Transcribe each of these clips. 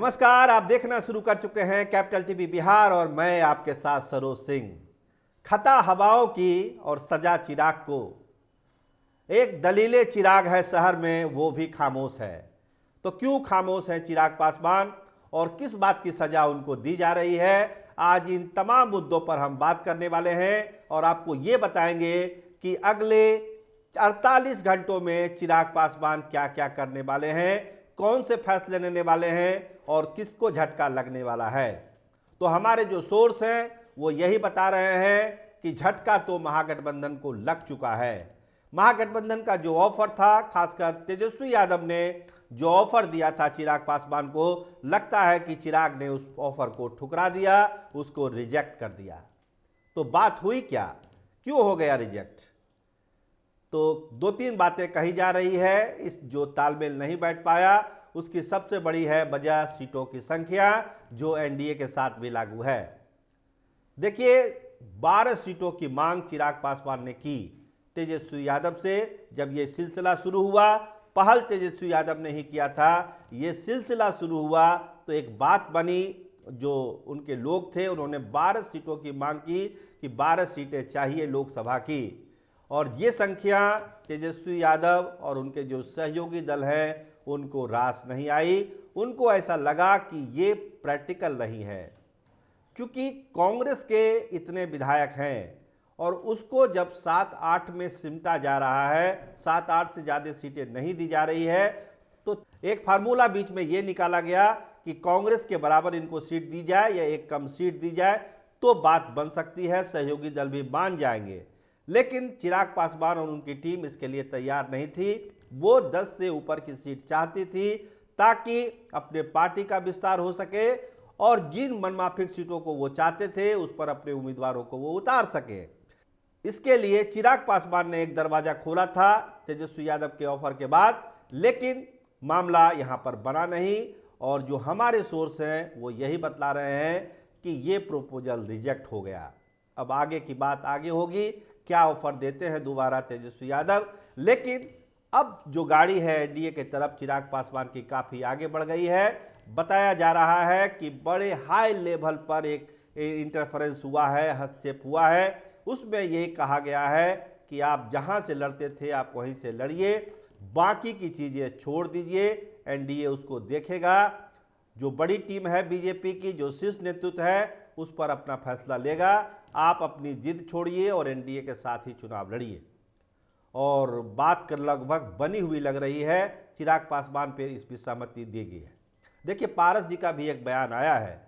नमस्कार, आप देखना शुरू कर चुके हैं कैपिटल टीवी बिहार और मैं आपके साथ सरोज सिंह। खता हवाओं की और सजा चिराग को। एक दलीले चिराग है शहर में, वो भी खामोश है। तो क्यों खामोश है चिराग पासवान और किस बात की सजा उनको दी जा रही है, आज इन तमाम मुद्दों पर हम बात करने वाले हैं और आपको ये बताएंगे कि अगले 48 घंटों में चिराग पासवान क्या क्या करने वाले हैं, कौन से फैसले लेने वाले हैं और किसको झटका लगने वाला है। तो हमारे जो सोर्स हैं वो यही बता रहे हैं कि झटका तो महागठबंधन को लग चुका है। महागठबंधन का जो ऑफर था, खासकर तेजस्वी यादव ने जो ऑफर दिया था चिराग पासवान को, लगता है कि चिराग ने उस ऑफर को ठुकरा दिया, उसको रिजेक्ट कर दिया। तो बात हुई क्या, क्यों हो गया रिजेक्ट? तो दो तीन बातें कही जा रही है। इस जो तालमेल नहीं बैठ पाया उसकी सबसे बड़ी है वजह सीटों की संख्या, जो एनडीए के साथ भी लागू है। देखिए, 12 सीटों की मांग चिराग पासवान ने की तेजस्वी यादव से। जब ये सिलसिला शुरू हुआ, पहल तेजस्वी यादव ने ही किया था। ये सिलसिला शुरू हुआ तो एक बात बनी, जो उनके लोग थे उन्होंने 12 सीटों की मांग की कि 12 सीटें चाहिए लोकसभा की। और ये संख्या तेजस्वी यादव और उनके जो सहयोगी दल हैं उनको रास नहीं आई। उनको ऐसा लगा कि ये प्रैक्टिकल नहीं है, क्योंकि कांग्रेस के इतने विधायक हैं और उसको जब 7-8 में सिमटा जा रहा है, 7-8 से ज़्यादा सीटें नहीं दी जा रही है, तो एक फार्मूला बीच में ये निकाला गया कि कांग्रेस के बराबर इनको सीट दी जाए या एक कम सीट दी जाए तो बात बन सकती है, सहयोगी दल भी मान जाएंगे। लेकिन चिराग पासवान और उनकी टीम इसके लिए तैयार नहीं थी। वो 10 से ऊपर की सीट चाहती थी ताकि अपने पार्टी का विस्तार हो सके और जिन मनमाफिक सीटों को वो चाहते थे उस पर अपने उम्मीदवारों को वो उतार सके। इसके लिए चिराग पासवान ने एक दरवाजा खोला था तेजस्वी यादव के ऑफर के बाद, लेकिन मामला यहाँ पर बना नहीं। और जो हमारे सोर्स हैं वो यही बतला रहे हैं कि ये प्रपोजल रिजेक्ट हो गया। अब आगे की बात आगे होगी, क्या ऑफर देते हैं दोबारा तेजस्वी यादव। लेकिन अब जो गाड़ी है एनडीए की तरफ चिराग पासवान की काफ़ी आगे बढ़ गई है। बताया जा रहा है कि बड़े हाई लेवल पर एक इंटरफेरेंस हुआ है, हस्तक्षेप हुआ है। उसमें यही कहा गया है कि आप जहां से लड़ते थे आप वहीं से लड़िए, बाकी की चीज़ें छोड़ दीजिए, एनडीए उसको देखेगा। जो बड़ी टीम है बीजेपी की, जो शीर्ष नेतृत्व है, उस पर अपना फैसला लेगा। आप अपनी जिद छोड़िए और एनडीए के साथ ही चुनाव लड़िए। और बात कर लगभग बनी हुई लग रही है, चिराग पासवान पर इस पर सहमति दी गई है। देखिए, पारस जी का भी एक बयान आया है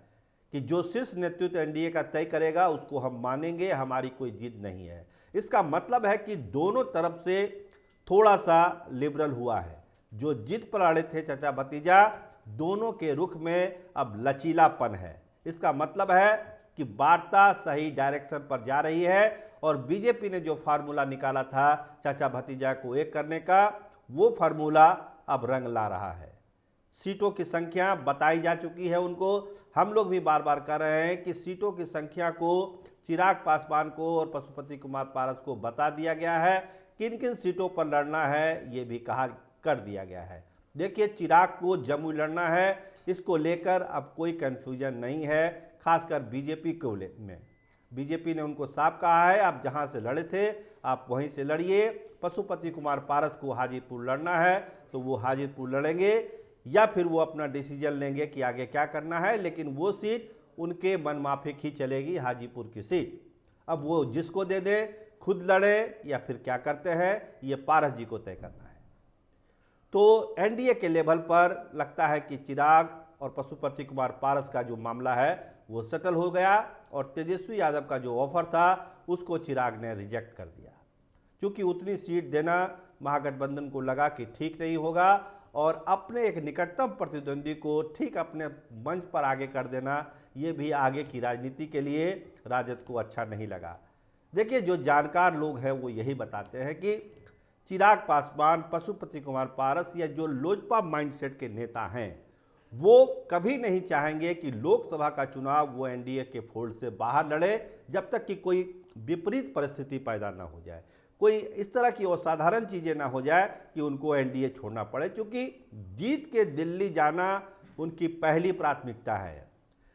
कि जो शीर्ष नेतृत्व एनडीए का तय करेगा उसको हम मानेंगे, हमारी कोई जिद नहीं है। इसका मतलब है कि दोनों तरफ से थोड़ा सा लिबरल हुआ है। जो जिद पर अड़े थे चाचा भतीजा, दोनों के रुख में अब लचीलापन है। इसका मतलब है कि वार्ता सही डायरेक्शन पर जा रही है और बीजेपी ने जो फार्मूला निकाला था चाचा भतीजा को एक करने का, वो फार्मूला अब रंग ला रहा है। सीटों की संख्या बताई जा चुकी है उनको। हम लोग भी बार बार कह रहे हैं कि सीटों की संख्या को चिराग पासवान को और पशुपति कुमार पारस को बता दिया गया है, किन किन सीटों पर लड़ना है ये भी कहा कर दिया गया है। देखिए, चिराग को जमुई लड़ना है, इसको लेकर अब कोई कन्फ्यूजन नहीं है, खासकर बीजेपी को में। बीजेपी ने उनको साफ कहा है आप जहां से लड़े थे आप वहीं से लड़िए। पशुपति कुमार पारस को हाजीपुर लड़ना है तो वो हाजीपुर लड़ेंगे, या फिर वो अपना डिसीजन लेंगे कि आगे क्या करना है। लेकिन वो सीट उनके मनमाफिक ही चलेगी, हाजीपुर की सीट। अब वो जिसको दे दे, खुद लड़े या फिर क्या करते हैं, ये पारस जी को तय करना है। तो एनडीए के लेवल पर लगता है कि चिराग और पशुपति कुमार पारस का जो मामला है वो सेटल हो गया और तेजस्वी यादव का जो ऑफर था उसको चिराग ने रिजेक्ट कर दिया, क्योंकि उतनी सीट देना महागठबंधन को लगा कि ठीक नहीं होगा और अपने एक निकटतम प्रतिद्वंदी को ठीक अपने मंच पर आगे कर देना, ये भी आगे की राजनीति के लिए राजद को अच्छा नहीं लगा। देखिए, जो जानकार लोग हैं वो यही बताते हैं कि चिराग पासवान, पशुपति कुमार पारस या जो लोजपा माइंडसेट के नेता हैं, वो कभी नहीं चाहेंगे कि लोकसभा का चुनाव वो एनडीए के फोल्ड से बाहर लड़े, जब तक कि कोई विपरीत परिस्थिति पैदा ना हो जाए, कोई इस तरह की असाधारण चीज़ें ना हो जाए कि उनको एनडीए छोड़ना पड़े। क्योंकि जीत के दिल्ली जाना उनकी पहली प्राथमिकता है।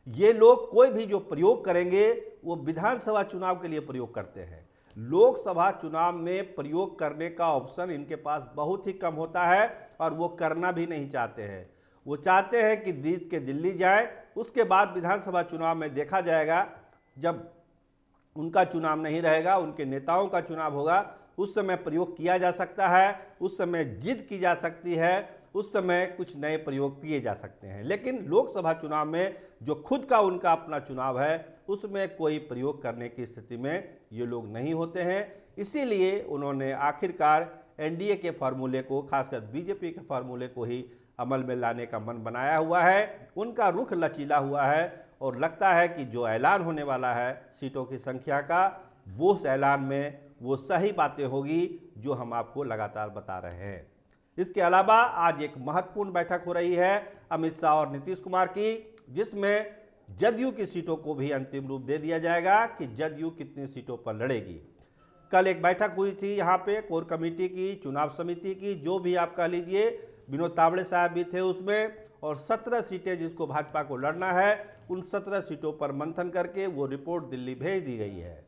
ये लोग कोई भी जो प्रयोग करेंगे वो विधानसभा चुनाव के लिए प्रयोग करते हैं। लोकसभा चुनाव में प्रयोग करने का ऑप्शन इनके पास बहुत ही कम होता है और वो करना भी नहीं चाहते हैं। वो चाहते हैं कि जीत के दिल्ली जाए, उसके बाद विधानसभा चुनाव में देखा जाएगा। जब उनका चुनाव नहीं रहेगा, उनके नेताओं का चुनाव होगा, उस समय प्रयोग किया जा सकता है, उस समय जिद की जा सकती है, उस समय कुछ नए प्रयोग किए जा सकते हैं। लेकिन लोकसभा चुनाव में जो खुद का उनका अपना चुनाव है, उसमें कोई प्रयोग करने की स्थिति में ये लोग नहीं होते हैं। इसीलिए उन्होंने आखिरकार एनडीए के फार्मूले को, खासकर बीजेपी के फार्मूले को ही अमल में लाने का मन बनाया हुआ है। उनका रुख लचीला हुआ है और लगता है कि जो ऐलान होने वाला है सीटों की संख्या का, वो उस ऐलान में वो सही बातें होगी जो हम आपको लगातार बता रहे हैं। इसके अलावा आज एक महत्वपूर्ण बैठक हो रही है अमित शाह और नीतीश कुमार की, जिसमें जदयू की सीटों को भी अंतिम रूप दे दिया जाएगा कि जदयू कितनी सीटों पर लड़ेगी। कल एक बैठक हुई थी यहाँ पे कोर कमेटी की, चुनाव समिति की, जो भी आप कह लीजिए, विनोद तावड़े साहब भी थे उसमें, और 17 सीटें जिसको भाजपा को लड़ना है, उन 17 सीटों पर मंथन करके वो रिपोर्ट दिल्ली भेज दी गई है।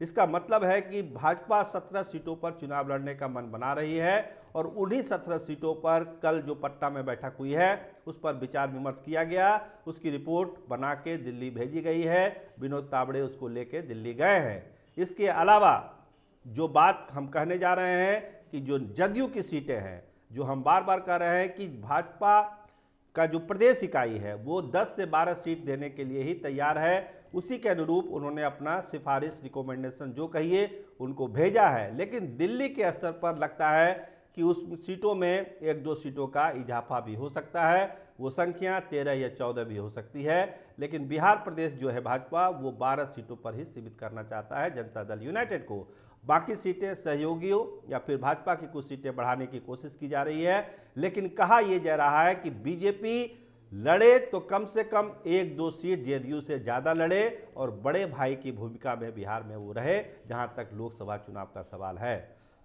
इसका मतलब है कि भाजपा 17 सीटों पर चुनाव लड़ने का मन बना रही है और उन्हीं 17 सीटों पर कल जो पटना में बैठक हुई है उस पर विचार विमर्श किया गया, उसकी रिपोर्ट बना के दिल्ली भेजी गई है। विनोद तावड़े उसको लेके दिल्ली गए हैं। इसके अलावा जो बात हम कहने जा रहे हैं कि जो जदयू की सीटें हैं, जो हम बार बार कह रहे हैं कि भाजपा का जो प्रदेश इकाई है वो 10 से 12 सीट देने के लिए ही तैयार है, उसी के अनुरूप उन्होंने अपना सिफारिश, रिकमेंडेशन जो कहिए उनको भेजा है। लेकिन दिल्ली के स्तर पर लगता है कि उस सीटों में 1-2 सीटों का इजाफा भी हो सकता है, वो संख्या 13 या 14 भी हो सकती है। लेकिन बिहार प्रदेश जो है भाजपा, वो 12 सीटों पर ही सीमित करना चाहता है जनता दल यूनाइटेड को। बाकी सीटें सहयोगियों या फिर भाजपा की कुछ सीटें बढ़ाने की कोशिश की जा रही है। लेकिन कहा यह जा रहा है कि बीजेपी लड़े तो कम से कम 1-2 सीट जेडीयू से ज़्यादा लड़े और बड़े भाई की भूमिका में बिहार में वो रहे, जहां तक लोकसभा चुनाव का सवाल है।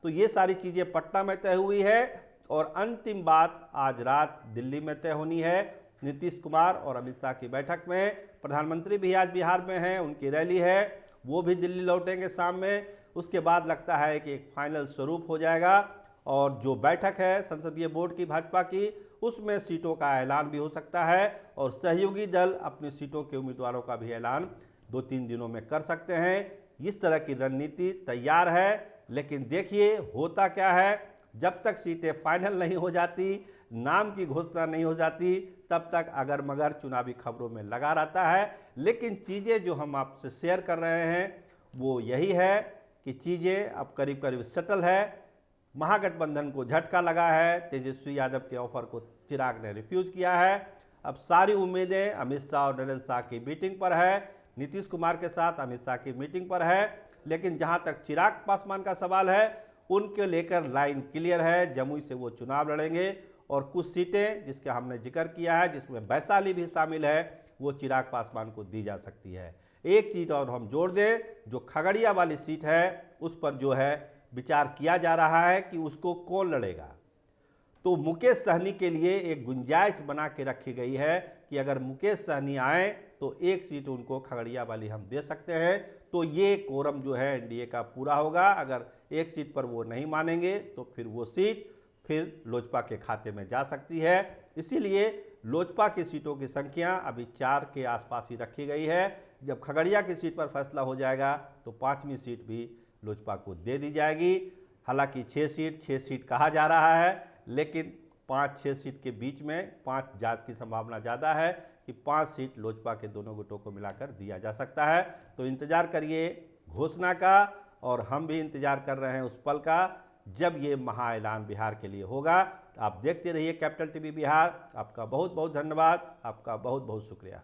तो ये सारी चीज़ें पटना में तय हुई है और अंतिम बात आज रात दिल्ली में तय होनी है। नीतीश कुमार और अमित शाह की बैठक में, प्रधानमंत्री भी आज बिहार में हैं, उनकी रैली है, वो भी दिल्ली लौटेंगे शाम में। उसके बाद लगता है कि एक फाइनल स्वरूप हो जाएगा और जो बैठक है संसदीय बोर्ड की भाजपा की, उसमें सीटों का ऐलान भी हो सकता है और सहयोगी दल अपनी सीटों के उम्मीदवारों का भी ऐलान 2-3 दिनों में कर सकते हैं। इस तरह की रणनीति तैयार है। लेकिन देखिए होता क्या है, जब तक सीटें फाइनल नहीं हो जाती, नाम की घोषणा नहीं हो जाती, तब तक अगर मगर चुनावी खबरों में लगा रहता है। लेकिन चीज़ें जो हम आपसे शेयर कर रहे हैं वो यही है कि चीज़ें अब करीब करीब सेटल है। महागठबंधन को झटका लगा है, तेजस्वी यादव के ऑफर को चिराग ने रिफ्यूज़ किया है। अब सारी उम्मीदें अमित शाह और नरेंद्र शाह की मीटिंग पर है, नीतीश कुमार के साथ अमित शाह की मीटिंग पर है। लेकिन जहां तक चिराग पासवान का सवाल है, उनके लेकर लाइन क्लियर है, जमुई से वो चुनाव लड़ेंगे और कुछ सीटें जिसका हमने जिक्र किया है, जिसमें वैशाली भी शामिल है, वो चिराग पासवान को दी जा सकती है। एक चीज़ और हम जोड़ दें, जो खगड़िया वाली सीट है उस पर जो है विचार किया जा रहा है कि उसको कौन लड़ेगा। तो मुकेश सहनी के लिए एक गुंजाइश बना के रखी गई है कि अगर मुकेश सहनी आए तो एक सीट उनको खगड़िया वाली हम दे सकते हैं। तो ये कोरम जो है एनडीए का पूरा होगा। अगर एक सीट पर वो नहीं मानेंगे तो फिर वो सीट फिर लोजपा के खाते में जा सकती है। इसीलिए लोजपा की सीटों की संख्या अभी 4 के आसपास ही रखी गई है। जब खगड़िया की सीट पर फैसला हो जाएगा तो 5वीं सीट भी लोजपा को दे दी जाएगी। हालांकि 6 सीट कहा जा रहा है, लेकिन 5-6 सीट के बीच में 5 जात की संभावना ज़्यादा है कि 5 सीट लोजपा के दोनों गुटों को मिलाकर दिया जा सकता है। तो इंतज़ार करिए घोषणा का, और हम भी इंतज़ार कर रहे हैं उस पल का जब ये महा ऐलान बिहार के लिए होगा। आप देखते रहिए कैपिटल टीवी बिहार। आपका बहुत बहुत धन्यवाद, आपका बहुत बहुत शुक्रिया।